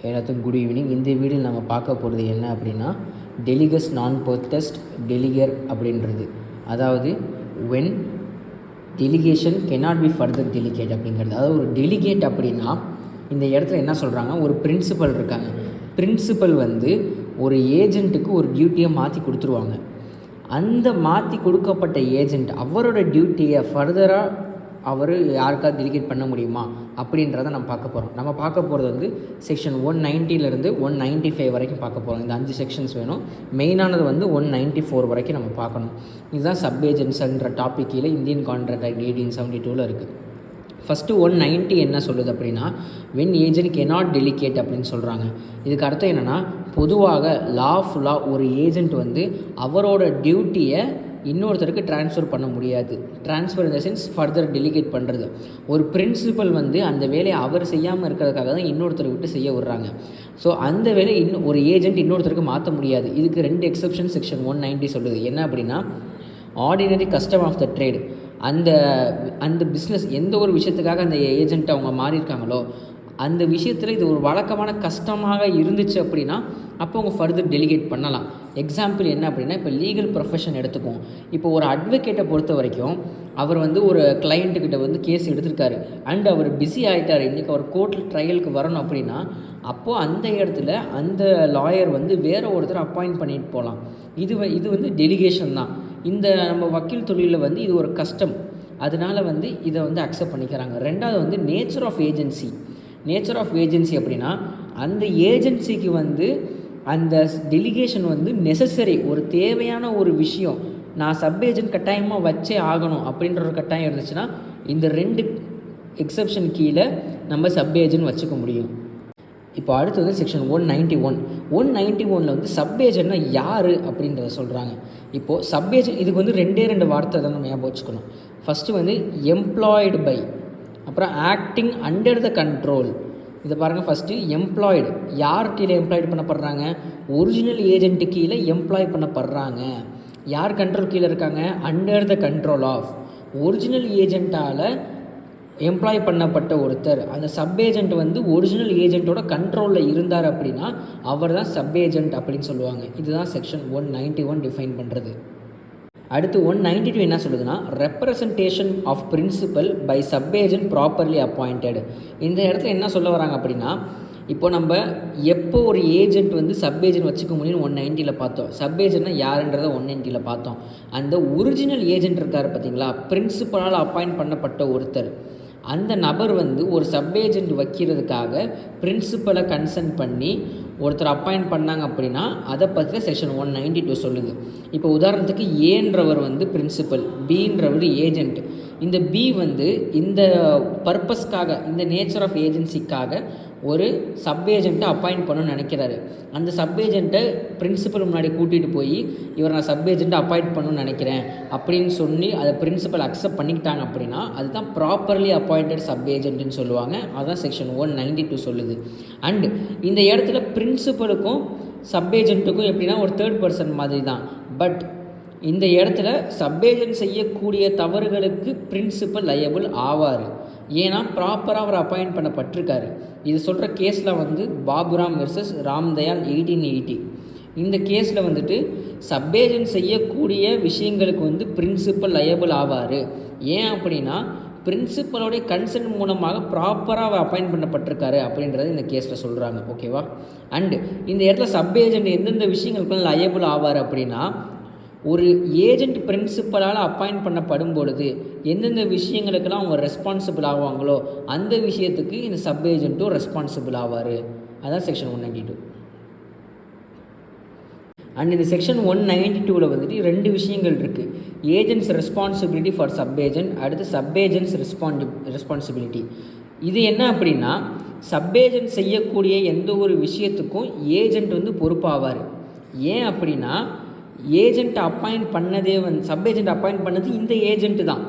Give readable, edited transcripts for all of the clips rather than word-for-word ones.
எல்லாத்துக்கும் good evening. இந்த வீடியோவில் நம்ம பார்க்க போகிறது என்ன அப்படின்னா, டெலிகஸ் நான் பர்டஸ்ட் டெலிகர் அப்படின்றது. அதாவது when delegation cannot be further delegate அப்படிங்கிறது. அதாவது ஒரு டெலிகேட் அப்படின்னா இந்த இடத்துல என்ன சொல்கிறாங்க, ஒரு பிரின்சிபல் இருக்காங்க. பிரின்சிபல் வந்து ஒரு ஏஜென்ட்டுக்கு ஒரு டியூட்டியை மாற்றி கொடுத்துருவாங்க. அந்த மாற்றி கொடுக்கப்பட்ட ஏஜென்ட் அவரோட டியூட்டியை ஃபர்தராக அவர் யாருக்காவது டெலிகேட் பண்ண முடியுமா அப்படின்றத நம்ம பார்க்க போகிறோம். நம்ம பார்க்க போகிறது வந்து செக்ஷன் 190 195 வரைக்கும் பார்க்க போகிறோம். இந்த 5 செக்ஷன்ஸ் வேணும். மெயினானது வந்து 194 வரைக்கும் நம்ம பார்க்கணும். இதுதான் சப் ஏஜென்ட்ஸ்ன்ற டாபிக் கீழே இந்தியன் கான்ட்ராக்ட் ஆக்ட் 1872 இருக்குது. ஃபஸ்ட்டு 190 என்ன சொல்லுது அப்படின்னா, வென் ஏஜென்ட் கெனாட் டெலிகேட் அப்படின்னு சொல்கிறாங்க. இதுக்கு அர்த்தம் என்னென்னா, பொதுவாக லாஃபுல்லாக ஒரு ஏஜென்ட் வந்து அவரோட டியூட்டியை இன்னொருத்தருக்கு ட்ரான்ஸ்ஃபர் பண்ண முடியாது. Transfer in the sense further delegate பண்ணுறது. ஒரு பிரின்சிபல் வந்து அந்த வேலையை அவர் செய்யாமல் இருக்கிறதுக்காக தான் இன்னொருத்தரை விட்டு செய்ய விடுறாங்க. ஸோ அந்த வேலையை ஒரு ஏஜென்ட் இன்னொருத்தருக்கு மாற்ற முடியாது. இதுக்கு 2 எக்ஸப்ஷன் செக்ஷன் 190 சொல்லுது. என்ன அப்படின்னா, ordinary custom of the trade, அந்த பிஸ்னஸ் எந்த ஒரு விஷயத்துக்காக அந்த ஏஜென்ட் அவங்க மாறியிருக்காங்களோ அந்த விஷயத்தில் இது ஒரு வழக்கமான கஷ்டமாக இருந்துச்சு அப்படின்னா அப்போ அவங்க ஃபர்தர் டெலிகேட் பண்ணலாம். எக்ஸாம்பிள் என்ன அப்படின்னா, இப்போ லீகல் ப்ரொஃபஷன் எடுத்துக்குவோம். இப்போ ஒரு அட்வொகேட்டை பொறுத்த வரைக்கும் அவர் வந்து ஒரு கிளைண்ட்டுக்கிட்ட வந்து கேஸ் எடுத்திருக்காரு அண்ட் அவர் பிஸி ஆகிட்டார், இன்றைக்கி அவர் கோர்ட்டில் ட்ரையலுக்கு வரணும் அப்படின்னா அப்போது அந்த இடத்துல அந்த லாயர் வந்து வேறு ஒருத்தர் அப்பாயிண்ட் பண்ணிட்டு போகலாம். இது வந்து டெலிகேஷன் தான். இந்த நம்ம வக்கீல் தொழிலில் வந்து இது ஒரு கஷ்டம், அதனால் வந்து இதை வந்து அக்செப்ட் பண்ணிக்கிறாங்க. ரெண்டாவது வந்து nature of agency. Nature of agency அப்படின்னா அந்த ஏஜென்சிக்கு வந்து அந்த டெலிகேஷன் வந்து நெசசரி, ஒரு தேவையான ஒரு விஷயம், நான் சப் ஏஜென்ட் கட்டாயமாக வச்சே ஆகணும் அப்படின்ற ஒரு கட்டாயம் இருந்துச்சுன்னா இந்த 2 எக்ஸப்ஷன் கீழே நம்ம சப் ஏஜென்ட் வச்சுக்க முடியும். இப்போ அடுத்து வந்து செக்ஷன் 191 வந்து சப் ஏஜென்ட்னா யார் அப்படின்றத சொல்கிறாங்க. இப்போது சப் ஏஜென்ட் இதுக்கு வந்து 2 வார்த்தை தான் நம்ம ஞாபகம் வச்சுக்கணும். ஃபஸ்ட்டு வந்து எம்ப்ளாய்டு பை, அப்புறம் ஆக்டிங் அண்டர் த கண்ட்ரோல். இதை பாருங்கள், ஃபஸ்ட்டு எம்ப்ளாய்டு யார் கீழே எம்ப்ளாய்டு பண்ணப்படுறாங்க, ஒரிஜினல் ஏஜென்ட்டு கீழே எம்ப்ளாய் பண்ணப்படுறாங்க. யார் கண்ட்ரோல் கீழே இருக்காங்க, under the control of. Original ஏஜென்ட்டால் எம்ப்ளாய் பண்ணப்பட்ட ஒருத்தர், அந்த சப் ஏஜென்ட் வந்து ஒரிஜினல் ஏஜென்ட்டோட கண்ட்ரோலில் இருந்தார் அப்படின்னா அவர் தான் சப் ஏஜென்ட் அப்படின்னு சொல்லுவாங்க. இதுதான் செக்ஷன் 191 டிஃபைன் பண்ணுறது. அடுத்து 192 என்ன சொல்லுதுன்னா, representation of principal by sub agent properly appointed. இந்த இடத்துல என்ன சொல்ல வராங்க அப்படின்னா, இப்போ நம்ம எப்போ ஒரு ஏஜென்ட் வந்து சப் ஏஜென்ட் வச்சுக்க முடியும்னு 190 பார்த்தோம். சப் ஏஜென்ட்னா யாருன்றதை 190 பார்த்தோம். அந்த ஒரிஜினல் ஏஜென்ட் இருக்கார் பார்த்தீங்களா, பிரின்சிபலால் அப்பாயிண்ட் பண்ணப்பட்ட ஒருத்தர், அந்த நபர் வந்து ஒரு சப் ஏஜென்ட் வைக்கிறதுக்காக பிரின்சிபலை கன்சர்ன் பண்ணி ஒருத்தர் அப்பாயிண்ட் பண்ணாங்க அப்படின்னா அதை பற்றி செக்ஷன் 192 சொல்லுது. இப்போ உதாரணத்துக்கு ஏன்றவர் வந்து பிரின்சிபல், பின்றவர் ஏஜென்ட். இந்த பி வந்து இந்த பர்பஸ்க்காக, இந்த நேச்சர் ஆஃப் ஏஜென்சிக்காக ஒரு சப் ஏஜென்ட்டை அப்பாயிண்ட் பண்ணணும்னு நினைக்கிறாரு. அந்த சப் ஏஜென்ட்டை பிரின்சிபல் முன்னாடி கூட்டிகிட்டு போய் இவர் நான் சப் ஏஜென்ட்டை அப்பாயிண்ட் பண்ணணும்னு நினைக்கிறேன் அப்படின்னு சொல்லி அதை பிரின்சிபல் அக்செப்ட் பண்ணிக்கிட்டாங்க அப்படின்னா அதுதான் ப்ராப்பர்லி அப்பாயிண்டட் சப் ஏஜென்ட்னு சொல்லுவாங்க. அதுதான் செக்ஷன் 192 சொல்லுது. அண்டு இந்த இடத்துல பிரின்சிபலுக்கும் சப் ஏஜென்ட்டுக்கும் எப்படின்னா ஒரு தேர்ட் பர்சன் மாதிரி தான். பட் இந்த இடத்துல சப் ஏஜென்ட் செய்யக்கூடிய தவறுகளுக்கு பிரின்சிபல் லயபிள் ஆவார். ஏன்னா ப்ராப்பராக அவர் அப்பாயிண்ட் பண்ணப்பட்டிருக்காரு. இது சொல்கிற கேஸில் வந்து பாபுராம் வெர்சஸ் ராம்தயாள் 1880. இந்த கேஸில் வந்துட்டு சப் ஏஜென்ட் செய்யக்கூடிய விஷயங்களுக்கு வந்து பிரின்சிபல் லயபிள் ஆவார். ஏன் அப்படின்னா பிரின்சிபலோடைய கன்சென்ட் மூலமாக ப்ராப்பராக அவர் அப்பாயிண்ட் பண்ணப்பட்டிருக்காரு அப்படின்றது இந்த கேஸில் சொல்கிறாங்க. ஓகேவா? அண்டு இந்த இடத்துல சப் ஏஜென்ட் எந்தெந்த விஷயங்களுக்குலாம் லயபிள் ஆவார் அப்படின்னா, ஒரு ஏஜென்ட் பிரின்சிபலால் அப்பாயிண்ட் பண்ணப்படும் பொழுது எந்தெந்த விஷயங்களுக்கெல்லாம் அவங்க ரெஸ்பான்சிபிள் ஆவாங்களோ அந்த விஷயத்துக்கு இந்த சப் ஏஜென்ட்டும் ரெஸ்பான்சிபிள் ஆவார். அதுதான் செக்ஷன் 192. அண்ட் இந்த செக்ஷன் 192 வந்துட்டு 2 விஷயங்கள் இருக்குது. Agents responsibility for sub agent, அடுத்து சப் ஏஜென்ட்ஸ் ரெஸ்பான்சிபிலிட்டி. இது என்ன அப்படின்னா, சப் ஏஜென்ட் செய்யக்கூடிய எந்த ஒரு விஷயத்துக்கும் ஏஜென்ட் வந்து பொறுப்பாவார். ஏன் அப்படின்னா ஏஜென்ட் அப்பாயிண்ட் பண்ணதே வந்து சப் ஏஜென்ட் அப்பாயிண்ட் பண்ணது இந்த ஏஜென்ட்டு தான்.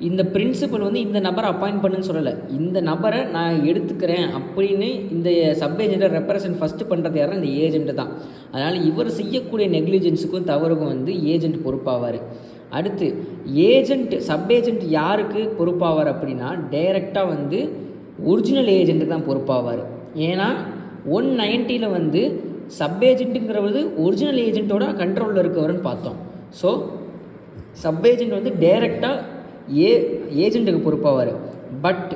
இந்த பிரின்சிபல் வந்து இந்த நபரை அப்பாயிண்ட் பண்ணுன்னு சொல்லலை, இந்த நபரை நான் எடுத்துக்கிறேன் அப்படின்னு இந்த சப் ஏஜென்ட்டை ரெப்ரசன்ட் ஃபஸ்ட்டு பண்ணுறது யாரும் இந்த ஏஜென்ட்டு தான். அதனால் இவர் செய்யக்கூடிய நெக்லிஜென்ஸுக்கும் தவறுக்கும் வந்து ஏஜென்ட் பொறுப்பாவார். அடுத்து ஏஜென்ட் சப் ஏஜென்ட் யாருக்கு பொறுப்பாவார் அப்படின்னா டைரெக்டாக வந்து ஒரிஜினல் ஏஜென்ட்டு தான் பொறுப்பாவார். ஏன்னா 190 வந்து சப் ஏஜென்ட்டுங்கிறது ஒரிஜினல் ஏஜென்ட்டோட கண்ட்ரோலில் இருக்கவர்னு பார்த்தோம். ஸோ சப் ஏஜென்ட் வந்து டைரெக்டாக ஏஜென்ட்டுக்கு பொறுப்பாவார். பட்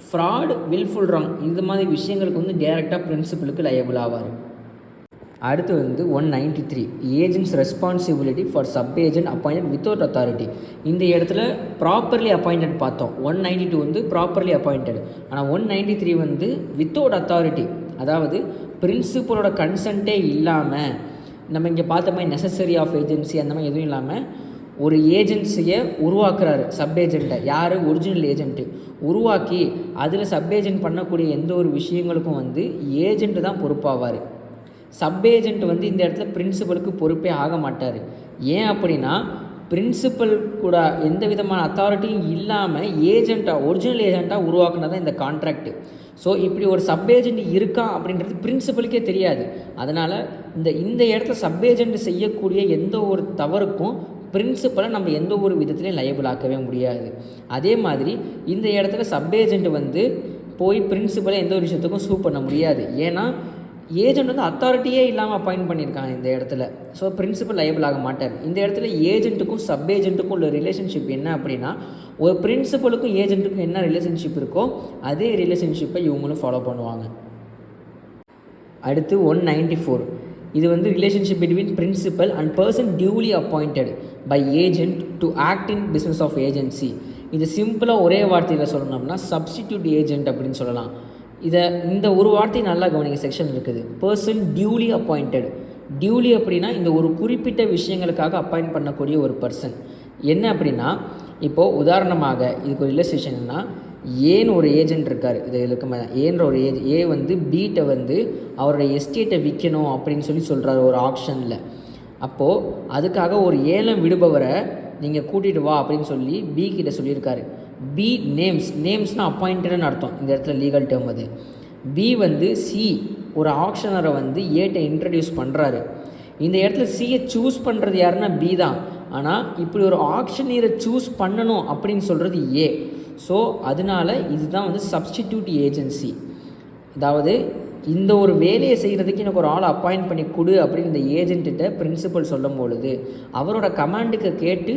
ஃப்ராட், வில்ஃபுல் ராங் இந்த மாதிரி விஷயங்களுக்கு வந்து டைரெக்டாக பிரின்சிபலுக்கு லயபிள் ஆவார். அடுத்து வந்து 193 agents responsibility for sub agent appointed without authority. இந்த இடத்துல ப்ராப்பர்லி அப்பாயிண்டட் பார்த்தோம். 192 வந்து ப்ராப்பர்லி அப்பாயிண்டட். ஆனால் 193 வந்து வித்தவுட் அத்தாரிட்டி, அதாவது பிரின்சிபலோட கன்சென்ட்டே இல்லாமல், நம்ம இங்கே பார்த்த மாதிரி நெசசரி ஆஃப் ஏஜென்சி அந்த மாதிரி எதுவும் இல்லாமல் ஒரு ஏஜென்சியை உருவாக்குறாரு. சப் ஏஜென்ட்டை யார்? ஒரிஜினல் ஏஜென்ட்டு உருவாக்கி அதில் சப் ஏஜென்ட் பண்ணக்கூடிய எந்த ஒரு விஷயங்களுக்கும் வந்து ஏஜென்ட்டு தான் பொறுப்பாவார். சப் ஏஜென்ட் வந்து இந்த இடத்துல பிரின்சிபலுக்கு பொறுப்பே ஆக மாட்டார். ஏன் அப்படின்னா பிரின்சிபல் கூட எந்த விதமான அத்தாரிட்டியும் இல்லாமல் ஏஜென்ட்டாக, ஒரிஜினல் ஏஜென்ட்டாக உருவாக்குனதான் இந்த கான்ட்ராக்ட். ஸோ இப்படி ஒரு சப் ஏஜென்ட் இருக்கா அப்படின்றது பிரின்சிபலுக்கே தெரியாது. அதனால் இந்த இடத்துல சப் ஏஜென்ட் செய்யக்கூடிய எந்த ஒரு தவறுக்கும் பிரின்சிபலை நம்ம எந்த ஒரு விதத்துலையும் லயபிள் ஆக்கவே முடியாது. அதே மாதிரி இந்த இடத்துல சப் ஏஜென்ட் வந்து போய் பிரின்சிபலை எந்த ஒரு விஷயத்துக்கும் சூ பண்ண முடியாது. ஏன்னா ஏஜென்ட் வந்து அத்தாரிட்டியே இல்லாமல் அப்பாயிண்ட் பண்ணியிருக்காங்க இந்த இடத்துல. ஸோ பிரின்சிபல் லயபிள் ஆக மாட்டார். இந்த இடத்துல ஏஜென்ட்டுக்கும் சப் ஏஜென்ட்டுக்கும் உள்ள ரிலேஷன்ஷிப் என்ன அப்படின்னா, ஒரு பிரின்சிபலுக்கும் ஏஜென்ட்டுக்கும் என்ன ரிலேஷன்ஷிப் இருக்கோ அதே ரிலேஷன்ஷிப்பை இவங்களும் ஃபாலோ பண்ணுவாங்க. அடுத்து 194 இது வந்து relationship between principal and person duly appointed by agent to act in business of agency. இது சிம்பிளாக ஒரே வார்த்தையில் சொல்லணும்னா சப்ஸ்டிடியூட் ஏஜென்ட் அப்படின்னு சொல்லலாம். இந்த ஒரு வார்த்தை நல்லா கவனிக்க செக்ஷன் இருக்குது. Person duly appointed. டியூலி அப்படின்னா இந்த ஒரு குறிப்பிட்ட விஷயங்களுக்காக அப்பாயிண்ட் பண்ணக்கூடிய ஒரு பர்சன். என்ன அப்படின்னா, இப்போது உதாரணமாக இதுக்கு ஒரு இல்லஸ்ட்ரேஷன்னா, ஏன்னு ஒரு ஏஜென்ட் இருக்கார். இது இருக்குமா, ஏன்ற ஒரு ஏ வந்து பீட்டை வந்து அவருடைய எஸ்டேட்டை விற்கணும் அப்படின்னு சொல்கிறார் ஒரு ஆக்ஷனில். அப்போது அதுக்காக ஒரு ஏலம் விடுபவரை நீங்கள் கூட்டிகிட்டு வா அப்படின்னு சொல்லி பி கிட்ட சொல்லியிருக்காரு. பி நேம்ஸ்னால் அப்பாயிண்டட்னு அர்த்தம் இந்த இடத்துல லீகல் டேர்ம். அது பி வந்து சி ஒரு ஆக்ஷனரை வந்து ஏட்டை இன்ட்ரடியூஸ் பண்ணுறாரு. இந்த இடத்துல சியை சூஸ் பண்ணுறது யாருன்னா பி தான். ஆனால் இப்படி ஒரு ஆக்ஷனரை சூஸ் பண்ணணும் அப்படின்னு சொல்கிறது ஏ. ஸோ அதனால இதுதான் வந்து சப்ஸ்டிடியூட் ஏஜென்சி. அதாவது இந்த ஒரு வேலையை செய்கிறதுக்கு எனக்கு ஒரு ஆளை அப்பாயிண்ட் பண்ணி கொடு அப்படின்னு இந்த ஏஜென்ட்டிட்ட பிரின்சிபல் சொல்லும் பொழுது அவரோட கமாண்டுக்கு கேட்டு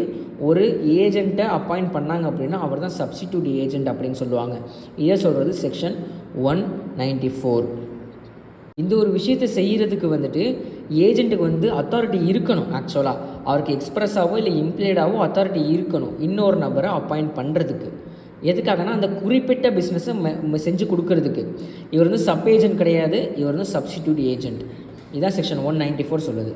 ஒரு ஏஜென்ட்டை அப்பாயிண்ட் பண்ணாங்க அப்படின்னா அவர் தான் சப்ஸ்டிடியூட் ஏஜென்ட் அப்படின்னு சொல்லுவாங்க. இதை சொல்கிறது செக்ஷன் 194. இந்த ஒரு விஷயத்தை செய்கிறதுக்கு வந்துட்டு ஏஜென்ட்டுக்கு வந்து அத்தாரிட்டி இருக்கணும். ஆக்சுவலாக அவருக்கு எக்ஸ்ப்ரெஸ்ஸாவோ இல்லை இம்ப்ளைடாவோ அத்தாரிட்டி இருக்கணும் இன்னொரு நபரை அப்பாயிண்ட் பண்ணுறதுக்கு. எதுக்காகனா அந்த குறிப்பிட்ட பிஸ்னஸை செஞ்சு கொடுக்கறதுக்கு. இவர் வந்து சப் ஏஜென்ட் கிடையாது, இவர் வந்து சப்ஸ்டிடியூட் ஏஜென்ட். இதுதான் செக்ஷன் 194 சொல்லுது.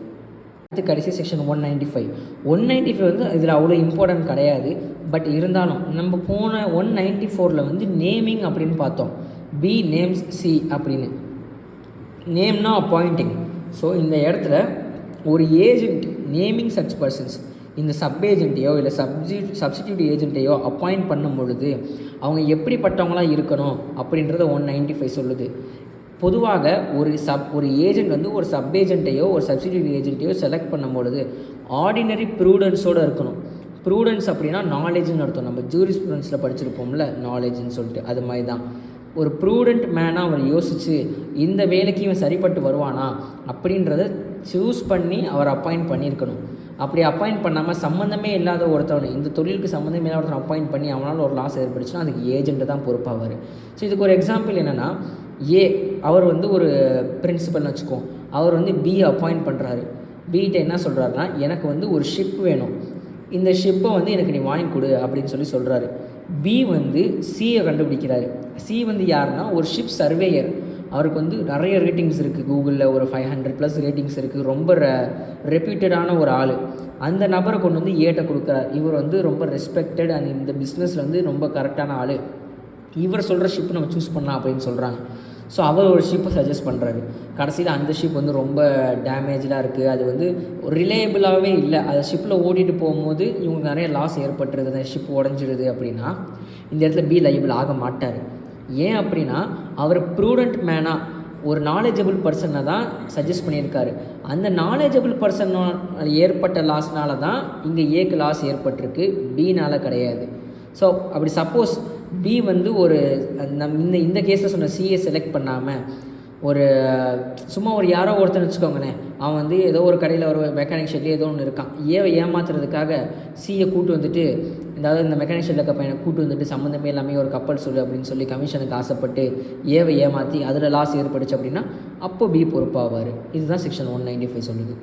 அடுத்து கடைசி செக்ஷன் 195. 195 வந்து இதில் அவ்வளோ இம்பார்ட்டன்ட் கிடையாது. பட் இருந்தாலும் நம்ம போன 194 வந்து நேமிங் அப்படின்னு பார்த்தோம். பி நேம்ஸ் சி அப்படின்னு. நேம்னா அப்பாயிண்டிங். ஸோ இந்த இடத்துல ஒரு ஏஜென்ட் நேமிங் சச் பர்சன்ஸ் இந்த சப் ஏஜென்ட்டையோ இல்லை சப்ஸ்டிடியூட் ஏஜென்ட்டையோ அப்பாயிண்ட் பண்ணும் பொழுது அவங்க எப்படிப்பட்டவங்களாக இருக்கணும் அப்படின்றத 195 சொல்லுது. பொதுவாக ஒரு ஏஜென்ட் வந்து ஒரு சப் ஏஜென்ட்டையோ ஒரு சப்ஸ்டிடியூட் ஏஜென்ட்டையோ செலக்ட் பண்ணும் பொழுது ஆர்டினரி ப்ரூடன்ஸோடு இருக்கணும். ப்ரூடன்ஸ் அப்படின்னா நாலேஜ்னு அர்த்தம். நம்ம ஜூரிஸ்ப்ருடன்ஸில் படிச்சிருப்போம்ல நாலேஜ்னு சொல்லிட்டு, அது மாதிரி தான். ஒரு ப்ரூடெண்ட் மேனாக அவர் யோசித்து இந்த வேலைக்கு இவன் சரிப்பட்டு வருவானா அப்படின்றத சூஸ் பண்ணி அவர் அப்பாயிண்ட் பண்ணியிருக்கணும். அப்படி அப்பாயிண்ட் பண்ணாமல் சம்மந்தமே இல்லாத ஒருத்தவனை, இந்த தொழிலுக்கு சம்மந்தமே இல்லாத ஒருத்தனை அப்பாயிண்ட் பண்ணி அவனால் ஒரு லாஸ் ஏற்படுச்சுன்னா அதுக்கு ஏஜென்ட்டு தான் பொறுப்பாவார். ஸோ இதுக்கு ஒரு எக்ஸாம்பிள் என்னென்னா, அவர் வந்து ஒரு பிரின்சிபல்னு வச்சுக்கோம். அவர் வந்து பியை அப்பாயிண்ட் பண்ணுறாரு. பிகிட்ட என்ன சொல்கிறாருன்னா, எனக்கு வந்து ஒரு ஷிப் வேணும், இந்த ஷிப்பை வந்து எனக்கு நீ வாங்கி கொடு அப்படின்னு சொல்கிறாரு. பி வந்து சியை கண்டுபிடிக்கிறாரு. சி வந்து யாருன்னா ஒரு ஷிப் சர்வேயர். அவருக்கு வந்து நிறைய ரேட்டிங்ஸ் இருக்குது. கூகுளில் ஒரு 500+ ரேட்டிங்ஸ் இருக்குது. ரொம்ப ரெப்யூட்டடான ஒரு ஆள். அந்த நபரை கொண்டு வந்து ஏட்ட கொடுக்குறார். இவர் வந்து ரொம்ப ரெஸ்பெக்டட் அண்ட் இந்த பிஸ்னஸில் வந்து ரொம்ப கரெக்டான ஆள். இவர் சொல்கிற ஷிப் நம்ம சூஸ் பண்ணலாம் அப்படின்னு சொல்கிறாங்க. ஸோ அவர் ஒரு ஷிப்பை சஜஸ்ட் பண்ணுறாரு. கடைசியில் அந்த ஷிப் வந்து ரொம்ப டேமேஜாக இருக்குது, அது வந்து ரிலேபிளாகவே இல்லை. அது ஷிப்பில் ஓட்டிகிட்டு போகும்போது இவங்க நிறைய லாஸ் ஏற்பட்டுருது, அந்த ஷிப் உடஞ்சிடுது அப்படின்னா இந்த இடத்துல பி லைபிள் ஆக மாட்டார். ஏன் அப்படின்னா அவர் ப்ரூடெண்ட் மேனாக ஒரு நாலேஜபிள் பர்சனை தான் சஜஸ்ட் பண்ணியிருக்காரு. அந்த நாலேஜபிள் பர்சனால் ஏற்பட்ட லாஸ்னால தான் இங்கே ஏக்கு லாஸ் ஏற்பட்டிருக்கு, பினால் கிடையாது. ஸோ அப்படி சப்போஸ் பி வந்து ஒரு இந்த கேஸில் சொன்ன சிஏ செலக்ட் பண்ணாமல் ஒரு சும்மா ஒரு யாரோ ஒருத்தர் வச்சுக்கோங்களேன், அவன் வந்து ஏதோ ஒரு கடையில் ஒரு மெக்கானிக் ஷெட்லேயே ஏதோ ஒன்று இருக்கான். ஏவை ஏமாத்துறதுக்காக சியை கூட்டு வந்துட்டு, அதாவது இந்த மெக்கானிக் ஷெட்டில் இருக்க பையனை கூட்டு வந்துட்டு சம்மந்தமே எல்லாமே ஒரு கப்பல் சொல்லு அப்படின்னு சொல்லி கமிஷனுக்கு ஆசைப்பட்டு ஏவை ஏமாற்றி அதில் லாஸ் ஏற்பட்டுச்சு அப்படின்னா அப்போ பி பொறுப்பாவார். இதுதான் செக்ஷன் 195 சொல்லுது.